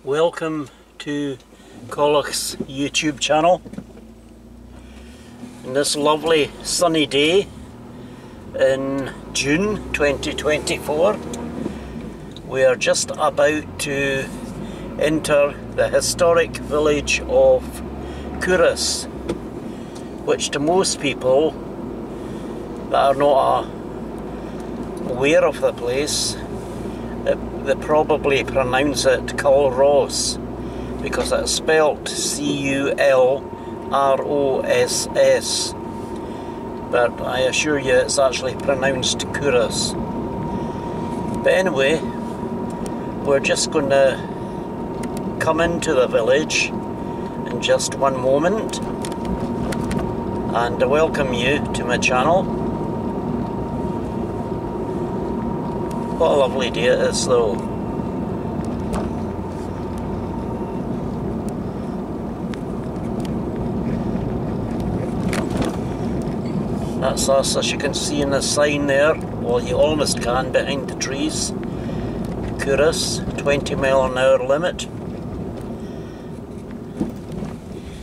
Welcome to CULROSS YouTube channel. On this lovely sunny day in June 2024, we are just about to enter the historic village of CULROSS, which to most people that are not aware of the place, they probably pronounce it CULROSS because it's spelt C-U-L-R-O-S-S, but I assure you it's actually pronounced CULROSS. But anyway, we're just going to come into the village in just one moment and welcome you to my channel. What a lovely day it is though. That's us, as you can see in the sign there. Well, you almost can behind the trees. CULROSS, 20 mph limit.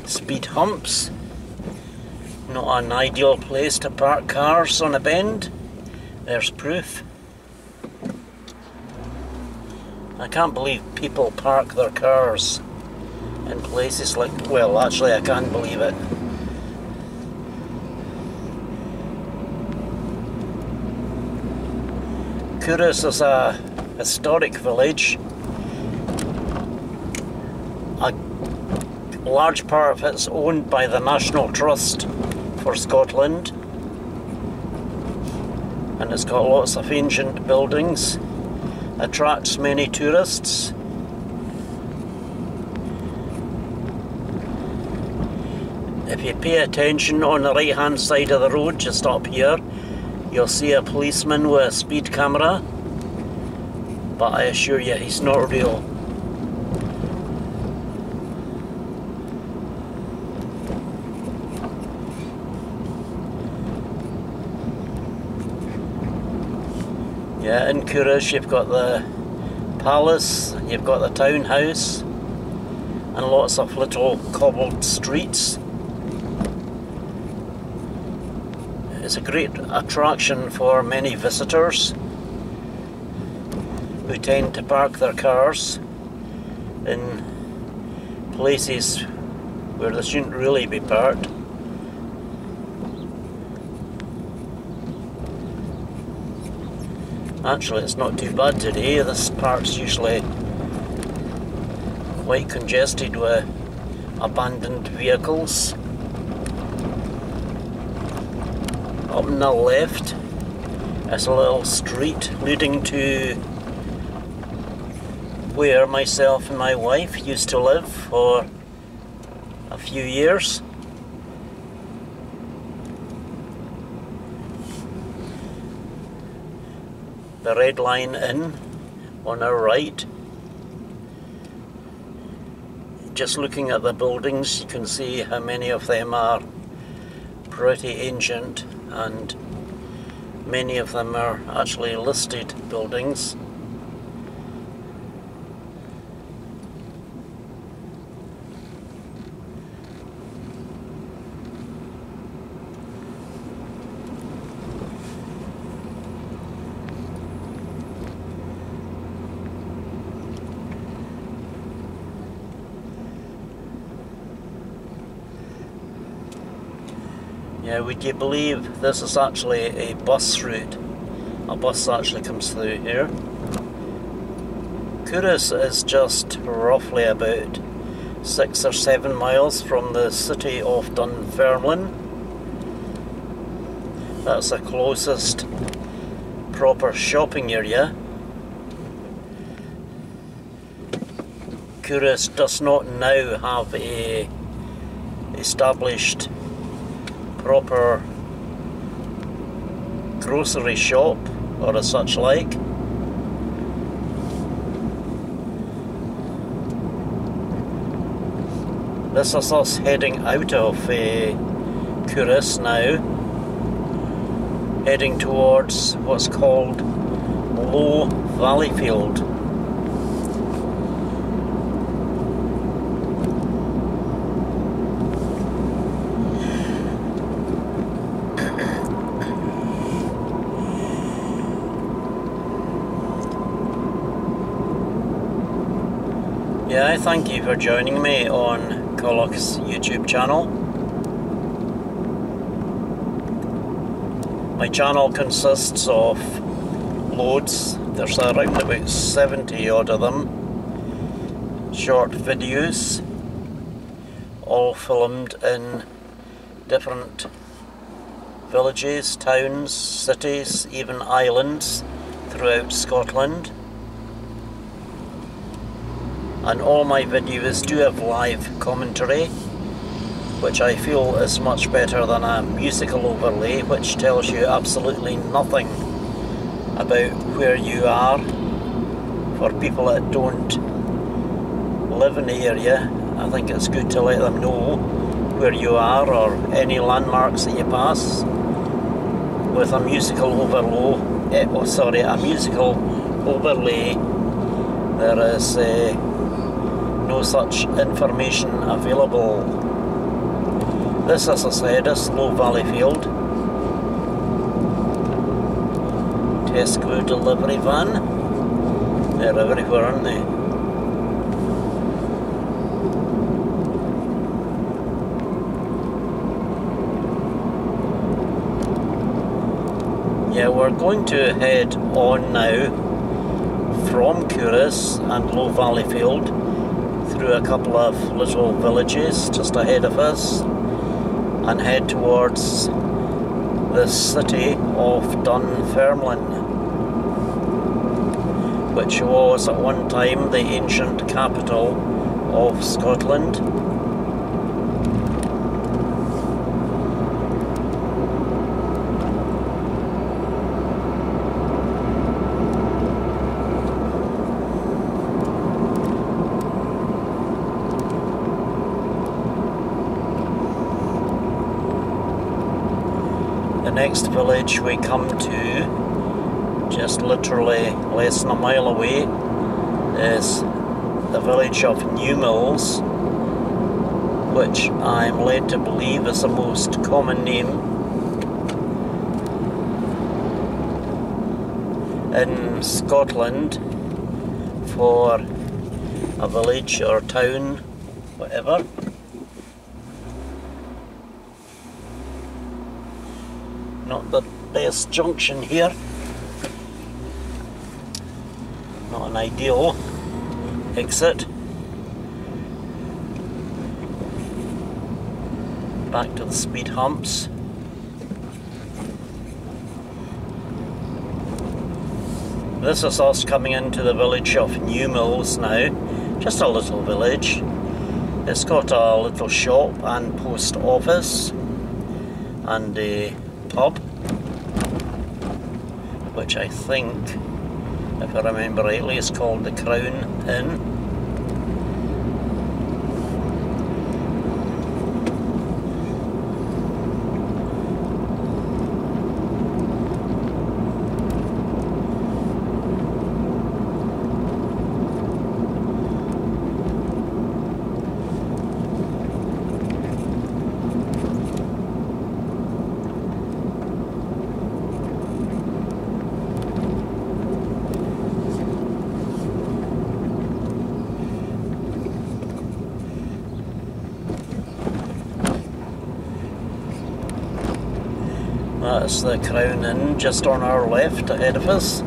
Speed humps. Not an ideal place to park cars on a bend. There's proof. I can't believe people park their cars in places like, well, actually I can't believe it. CULROSS is a historic village. A large part of it's owned by the National Trust for Scotland, and it's got lots of ancient buildings. Attracts many tourists. If you pay attention on the right hand side of the road, just up here, you'll see a policeman with a speed camera, but I assure you he's not real. Yeah, in CULROSS you've got the palace, you've got the townhouse, and lots of little cobbled streets. It's a great attraction for many visitors who tend to park their cars in places where they shouldn't really be parked. Actually, it's not too bad today. This park's usually quite congested with abandoned vehicles. Up on the left is a little street leading to where myself and my wife used to live for a few years. The Red Line Inn on our right. Just looking at the buildings, you can see how many of them are pretty ancient, and many of them are actually listed buildings. Yeah, would you believe this is actually a bus route? A bus actually comes through here. CULROSS is just roughly about 6 or 7 miles from the city of Dunfermline. That's the closest proper shopping area. CULROSS does not now have a established proper grocery shop or a such like. This is us heading out of CULROSS now, heading towards what's called Low Valleyfield. Yeah, I thank you for joining me on CULROSS YouTube channel. My channel consists of loads, there's around about 70 odd of them, short videos, all filmed in different villages, towns, cities, even islands throughout Scotland. And all my videos do have live commentary, which I feel is much better than a musical overlay, which tells you absolutely nothing about where you are. For people that don't live in the area, I think it's good to let them know where you are or any landmarks that you pass. With a musical overlay, there is no such information available. This, as I said, is Low Valley Field. Tesco delivery van. They're everywhere, aren't they? Yeah, we're going to head on now from CULROSS and Low Valley Field through a couple of little villages just ahead of us and head towards the city of Dunfermline, which was at one time the ancient capital of Scotland. The next village we come to, just literally less than a mile away, is the village of Newmills, which I'm led to believe is the most common name in Scotland for a village or town, whatever. Not the best junction here. Not an ideal exit. Back to the speed humps. This is us coming into the village of Newmills now. Just a little village. It's got a little shop and post office and a pub, which I think, if I remember rightly, is called the Crown Inn. That's the Crown Inn just on our left ahead of us.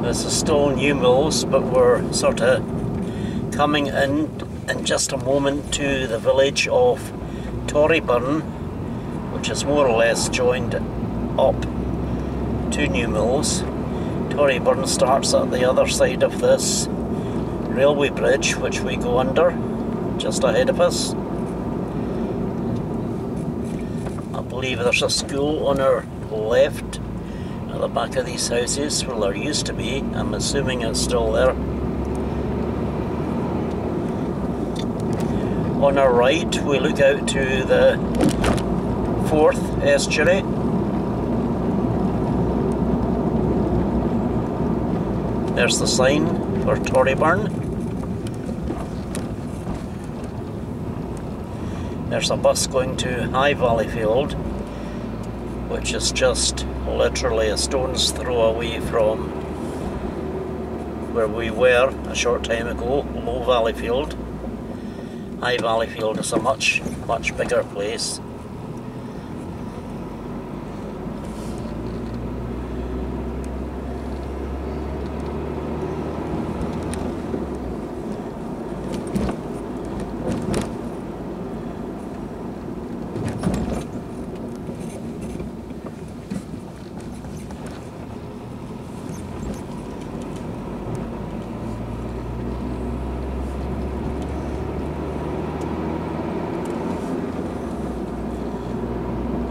This is still Newmills, but we're sort of coming in just a moment to the village of Torryburn, which is more or less joined up to Newmills. Torryburn starts at the other side of this railway bridge, which we go under, just ahead of us. I believe there's a school on our left at the back of these houses. Well, there used to be. I'm assuming it's still there. On our right, we look out to the Forth estuary. There's the sign for Torryburn. There's a bus going to High Valley Field, which is just literally a stone's throw away from where we were a short time ago, Low Valleyfield. High Valleyfield is a much bigger place.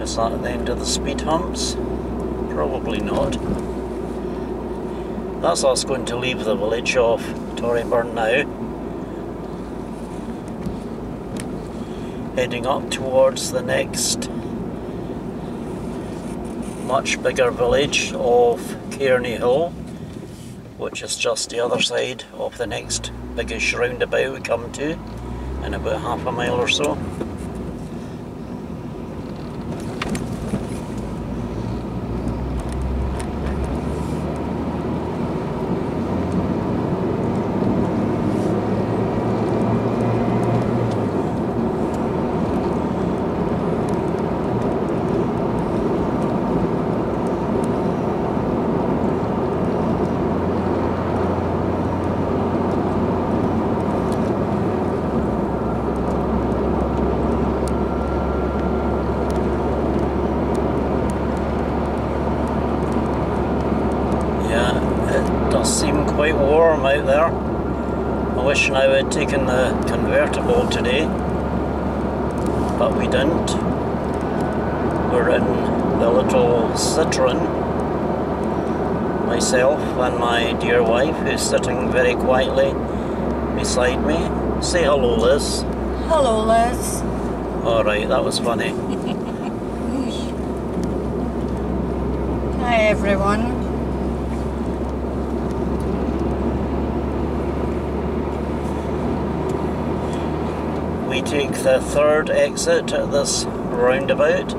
Is that at the end of the speed humps? Probably not. That's us going to leave the village of Torryburn now. Heading up towards the next much bigger village of Cairney Hill, which is just the other side of the next biggest roundabout we come to in about half a mile or so. Seem quite warm out there. I wish now I'd taken the convertible today, but we didn't. We're in the little Citroen, myself and my dear wife, who's sitting very quietly beside me. Say hello, Liz. Hello, Liz. Alright, that was funny. Hi, everyone. We take the third exit at this roundabout.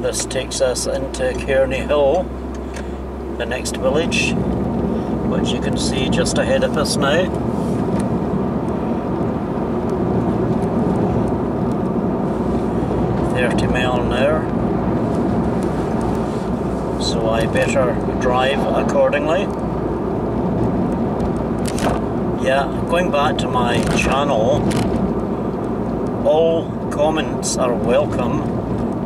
This takes us into Cairney Hill, the next village, which you can see just ahead of us now. 30 mile an hour, so I better drive accordingly. Yeah, going back to my channel, all comments are welcome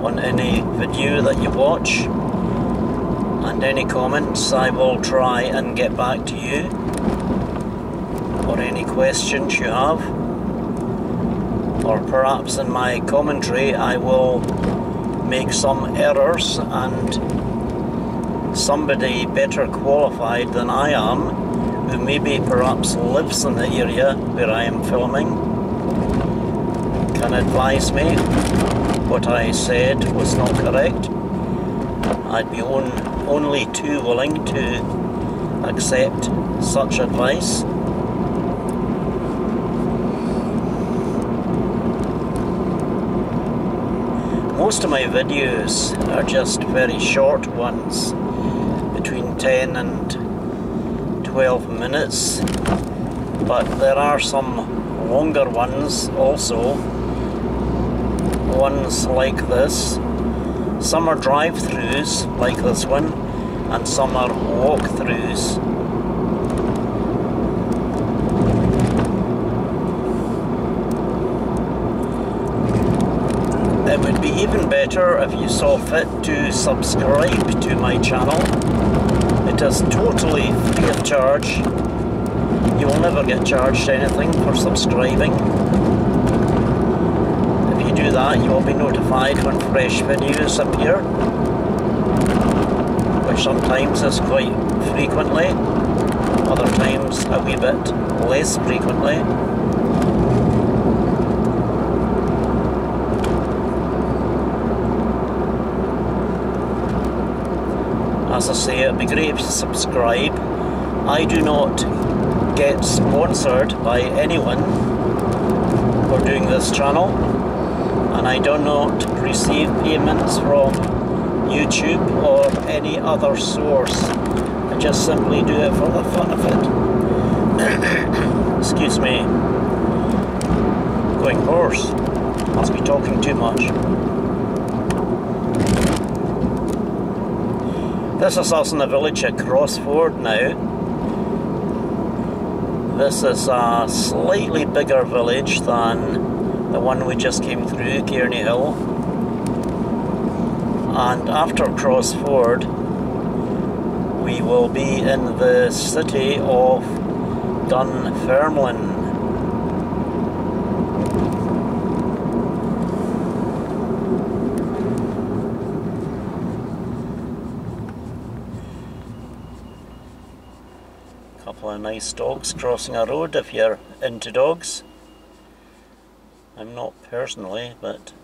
on any video that you watch, and any comments I will try and get back to you, or any questions you have. Or perhaps in my commentary I will make some errors and somebody better qualified than I am, who maybe perhaps lives in the area where I am filming, can advise me what I said was not correct. I'd be only too willing to accept such advice. Most of my videos are just very short ones, between 10 and 12 minutes, but there are some longer ones also, ones like this. Some are drive-throughs, like this one, and some are walk-throughs. It would be even better if you saw fit to subscribe to my channel. It is totally free of charge. You will never get charged anything for subscribing. If you do that, you will be notified when fresh videos appear, which sometimes is quite frequently, other times a wee bit less frequently. As I say, it'd be great if you subscribe. I do not get sponsored by anyone for doing this channel, and I do not receive payments from YouTube or any other source. I just simply do it for the fun of it. Excuse me. Going hoarse. Must be talking too much. This is us in the village at Crossford now. This is a slightly bigger village than the one we just came through, Kearney Hill. And after Crossford, we will be in the city of Dunfermline. Couple of nice dogs crossing a road if you're into dogs. I'm not personally, but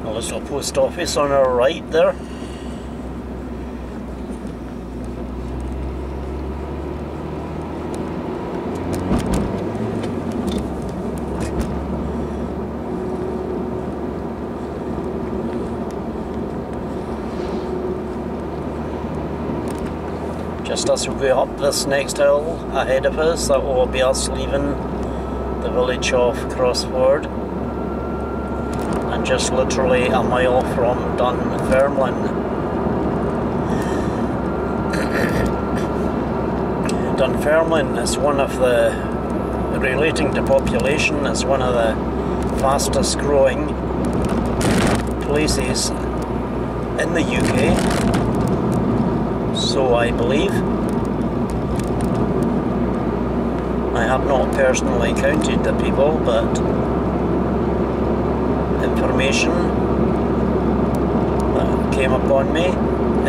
a little post office on our right there. Just as we go up this next hill ahead of us, that will be us leaving the village of Crossford, and just literally a mile from Dunfermline. Dunfermline is one of the, relating to population, is one of the fastest growing places in the UK. So I believe. I have not personally counted the people, but information that came upon me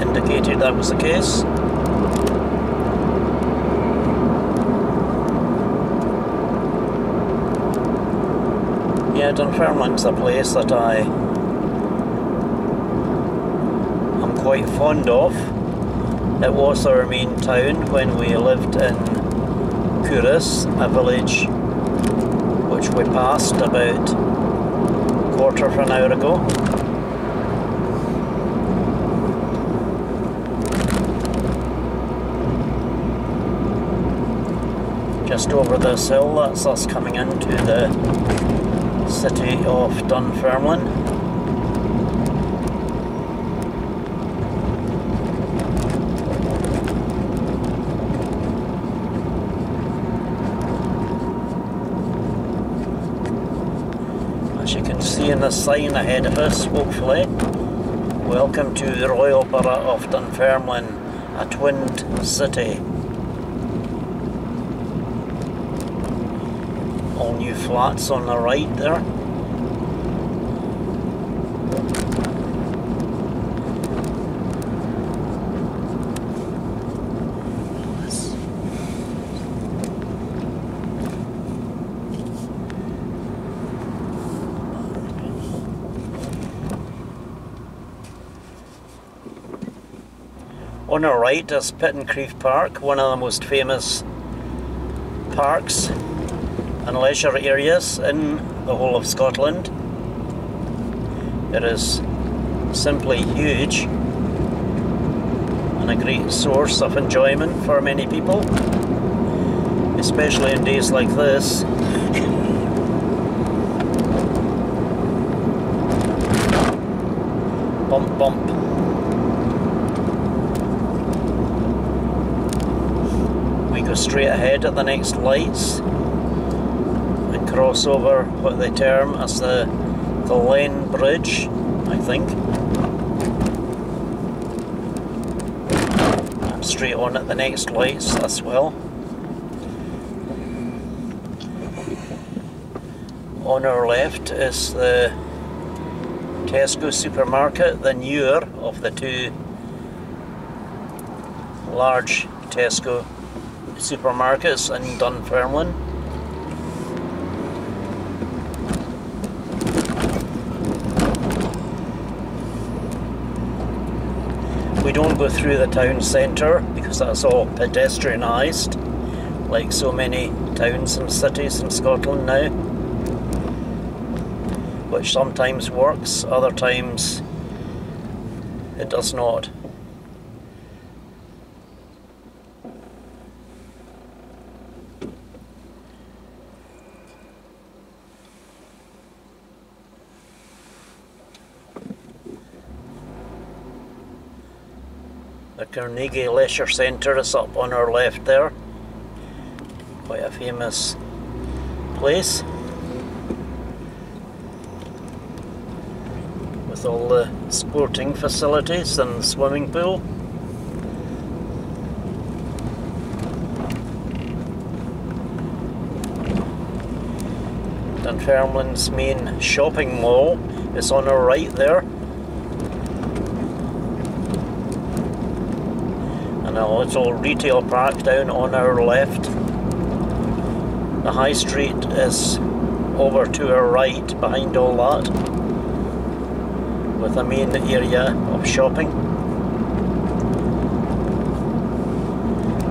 indicated that was the case. Yeah, Dunfermline's a place that I am quite fond of. It was our main town when we lived in CULROSS, a village which we passed about a quarter of an hour ago. Just over this hill, that's us coming into the city of Dunfermline. As you can see in the sign ahead of us, hopefully, welcome to the Royal Borough of Dunfermline, a twinned city. All new flats on the right there. On our right is Pittencrieff Park, one of the most famous parks and leisure areas in the whole of Scotland. It is simply huge and a great source of enjoyment for many people, especially in days like this. Bump bump. We go straight ahead at the next lights and cross over what they term as the Lane Bridge, I think. And straight on at the next lights as well. On our left is the Tesco supermarket, the newer of the two large Tesco supermarkets in Dunfermline. We don't go through the town centre because that's all pedestrianised, like so many towns and cities in Scotland now, which sometimes works, other times it does not. The Carnegie Leisure Centre is up on our left there. Quite a famous place with all the sporting facilities and the swimming pool. Dunfermline's main shopping mall is on our right there. And a little retail park down on our left. The high street is over to our right behind all that, with a main area of shopping.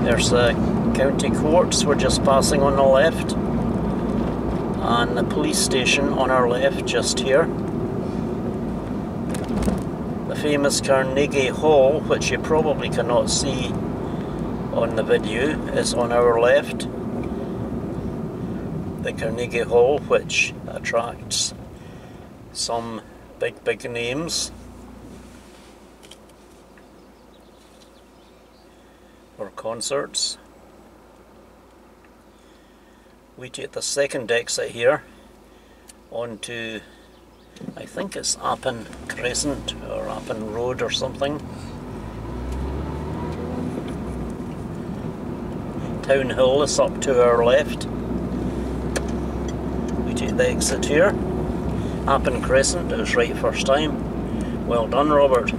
There's the county courts we're just passing on the left, and the police station on our left just here. The famous Carnegie Hall, which you probably cannot see on the video, is on our left. The Carnegie Hall, which attracts some big names for concerts. We take the second exit here onto, I think it's Appin Crescent or Appin Road or something. Town Hill is up to our left. We take the exit here. Appin Crescent, it was right first time. Well done, Robert.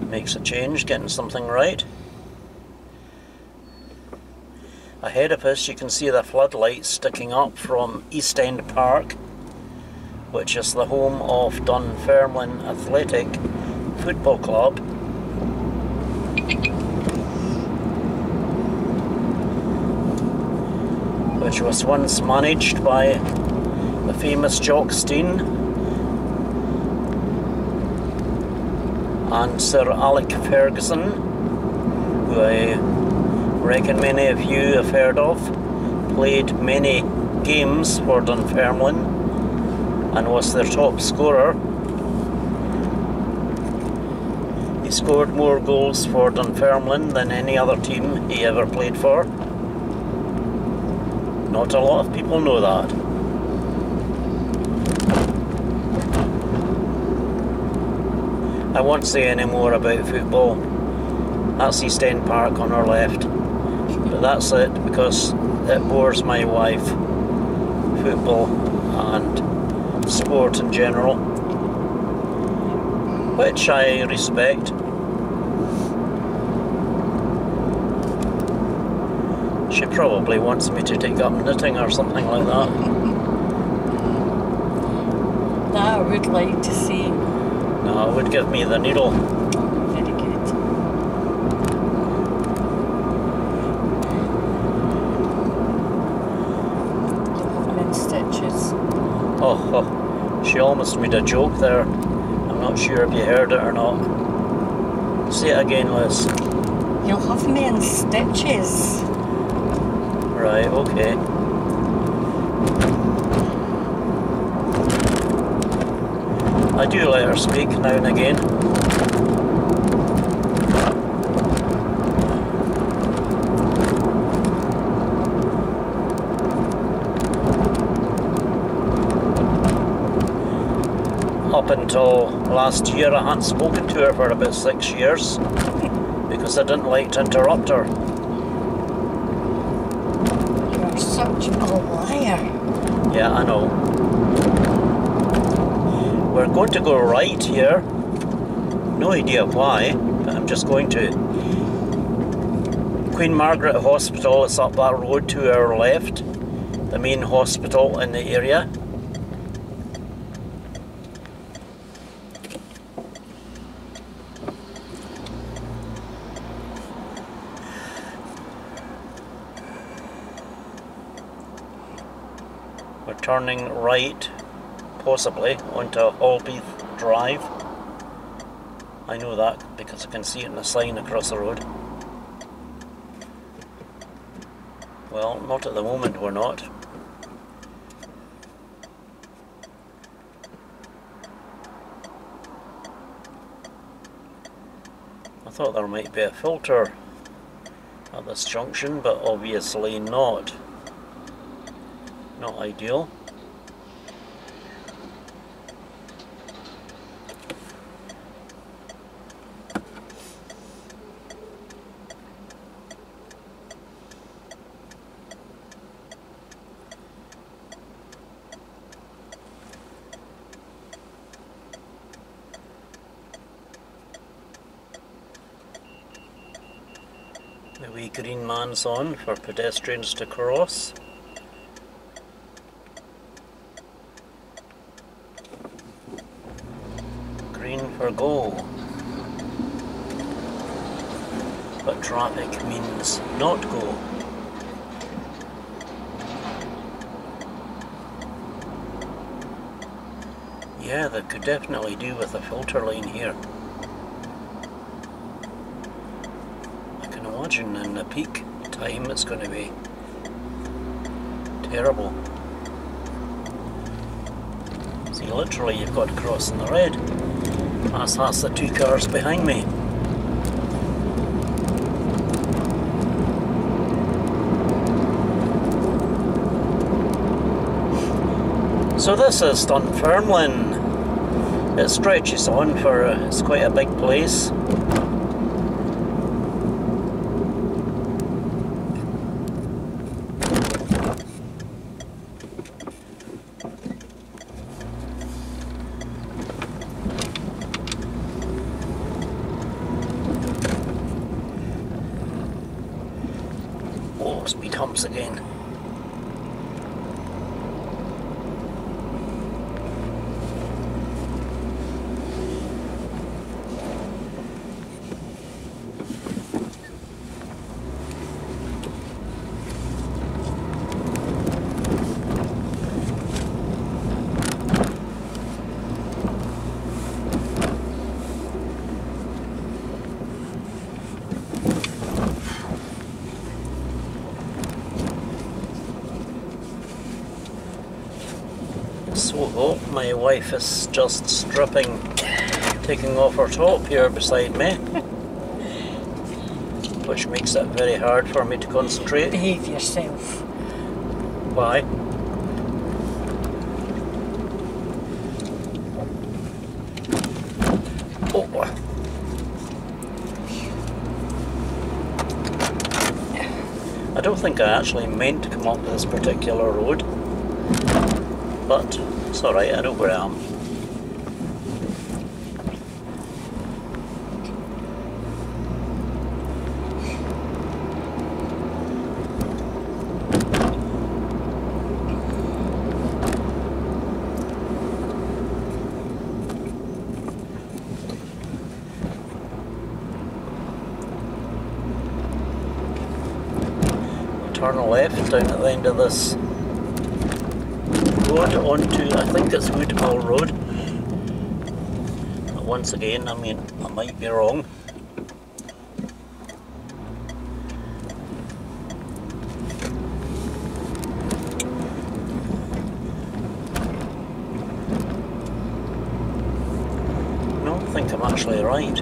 Makes a change, getting something right. Ahead of us you can see the floodlights sticking up from East End Park, which is the home of Dunfermline Athletic Football Club. Which was once managed by the famous Jock Stein and Sir Alec Ferguson, who I reckon many of you have heard of. Played many games for Dunfermline and was their top scorer. He scored more goals for Dunfermline than any other team he ever played for. Not a lot of people know that. I won't say any more about football. That's East End Park on our left. But that's it, because it bores my wife. Football and sport in general. Which I respect. She probably wants me to take up knitting or something like that. That I would like to see. No, it would give me the needle. Very good. And then stitches. Oh, she almost made a joke there. I'm not sure if you heard it or not. Say it again, Liz. You'll have me in stitches. Right, okay. I do let her speak now and again. Up until last year I hadn't spoken to her for about 6 years because I didn't like to interrupt her. You're such a liar. Yeah, I know. We're going to go right here. No idea why. I'm just going to. Queen Margaret Hospital, it's up that road to our left, the main hospital in the area. We're turning right, possibly, onto Holbeath Drive. I know that because I can see it in the sign across the road. Well, not at the moment, we're not. I thought there might be a filter at this junction, but obviously not. Not ideal. The wee green man's on for pedestrians to cross. Green for go. But traffic means not go. Yeah, they could definitely do with a filter lane here. Imagine in the peak time it's going to be terrible. See, literally you've got to cross in the red. That's the two cars behind me. So this is Dunfermline. It stretches on for, it's quite a big place. Oh, speed humps again. So, my wife is just stripping, taking off her top here beside me, which makes it very hard for me to concentrate. Behave yourself. Why? Oh. I don't think I actually meant to come up this particular road. But it's alright, I know where I am. Turn left down at the end of this road onto, I think it's Woodhall Road. But once again, I mean, I might be wrong. No, I think I'm actually right.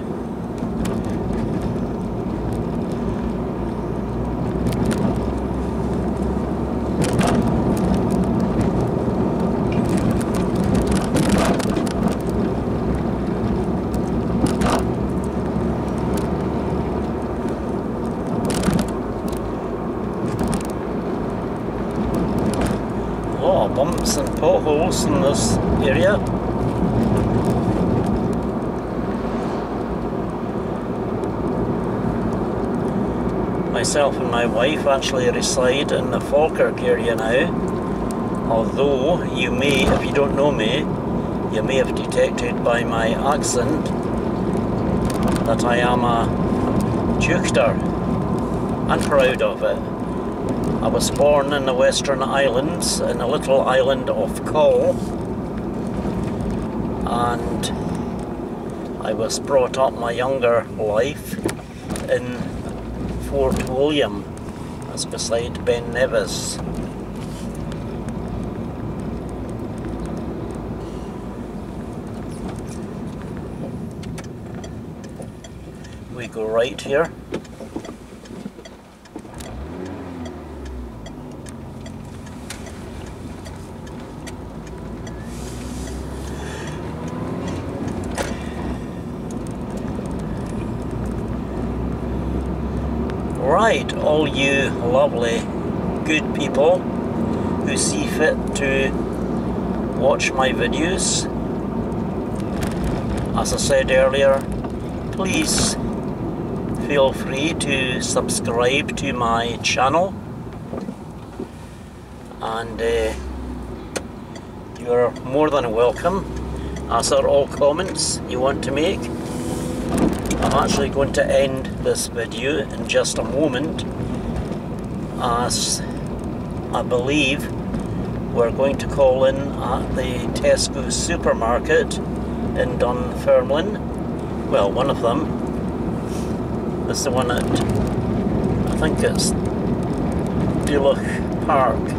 Bumps and potholes in this area. Myself and my wife actually reside in the Falkirk area now, although you may, if you don't know me, you may have detected by my accent that I am a Duketer, and proud of it. I was born in the Western Islands, in the little island of Mull, and I was brought up my younger life in Fort William, that's beside Ben Nevis. We go right here. Right, all you lovely, good people who see fit to watch my videos, as I said earlier, please feel free to subscribe to my channel, and you're more than welcome, as are all comments you want to make. I'm actually going to end this video in just a moment, as I believe we're going to call in at the Tesco supermarket in Dunfermline. Well, one of them. It's the one at, I think it's Dulwich Park.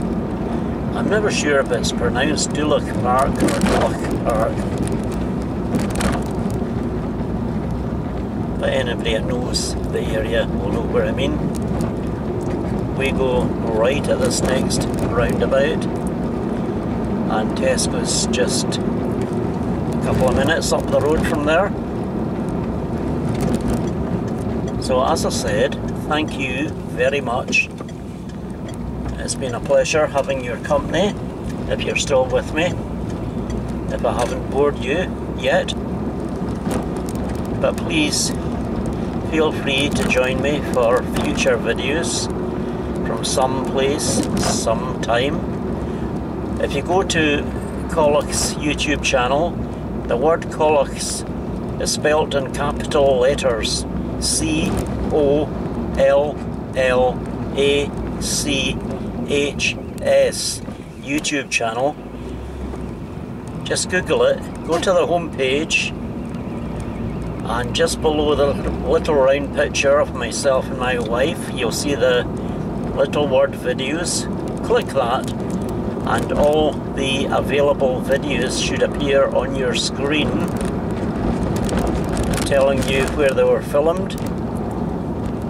I'm never sure if it's pronounced Dulwich Park or Dulwich Park. But anybody that knows the area will know where I mean. We go right at this next roundabout, and Tesco's just a couple of minutes up the road from there. So as I said, thank you very much. It's been a pleasure having your company, if you're still with me, if I haven't bored you yet. But please feel free to join me for future videos from some place, sometime. If you go to CULROSS YouTube channel, the word CULROSS is spelt in capital letters, CULLASS, YouTube channel. Just Google it, go to the home page, and just below the little round picture of myself and my wife, you'll see the little word videos. Click that, and all the available videos should appear on your screen, telling you where they were filmed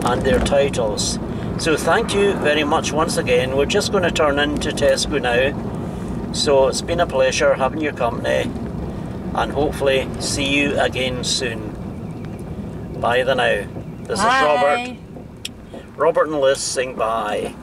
and their titles. So thank you very much once again. We're just going to turn into Tesco now. So it's been a pleasure having your company, and hopefully see you again soon. Bye the now. This is Robert. Robert and Liz saying bye.